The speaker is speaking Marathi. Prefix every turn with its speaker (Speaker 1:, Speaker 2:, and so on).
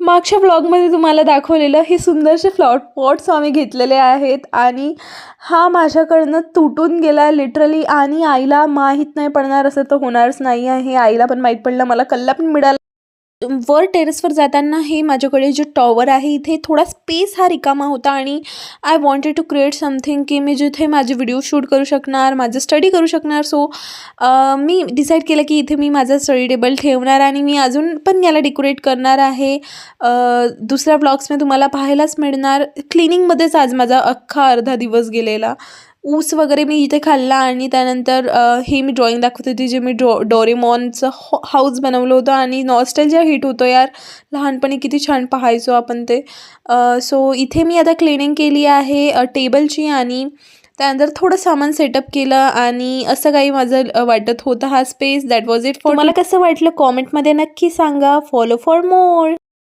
Speaker 1: मागच्या व्लॉगमध्ये तुम्हाला दाखवलेलं हे सुंदरसे फ्लॉवर पॉट्स आम्ही घेतलेले आहेत आणि हा माझ्याकडनं तुटून गेला लिटरली आणि आईला माहीत नाही पडणार असं तर होणारच नाही आहे. आईला पण माहीत पडलं, मला कल्ला पण मिळाला. वर टेरेसवर जाताना हे माझ्याकडे जे टॉवर आहे इथे थोडा स्पेस हा रिकामा होता आणि I wanted to create something की मी जिथे माझे व्हिडिओ शूट करू शकणार, माझं स्टडी करू शकणार. सो मी डिसाईड केलं की इथे मी माझा स्टडी टेबल ठेवणार आणि मी अजून पण याला डेकोरेट करणार आहे. दुसऱ्या ब्लॉग्समध्ये तुम्हाला पाहायलाच मिळणार. क्लिनिंगमध्येच आज माझा अख्खा अर्धा दिवस गेलेला. ऊस वगैरे मी इथे खाल्ला आणि त्यानंतर हे मी ड्रॉइंग दाखवत होती जे मी डोरेमॉनचं हाऊस बनवलं होतं आणि नॉस्टॅल्जिया हिट होतो यार. लहानपणी किती छान पाहायचो आपण ते. सो इथे मी आता क्लिनिंग केली आहे टेबलची आणि त्यानंतर थोडं सामान सेटअप केलं आणि असं काही माझं वाटत होतं हा space. That was it for. मला कसं वाटलं कॉमेंटमध्ये नक्की सांगा. Follow for more.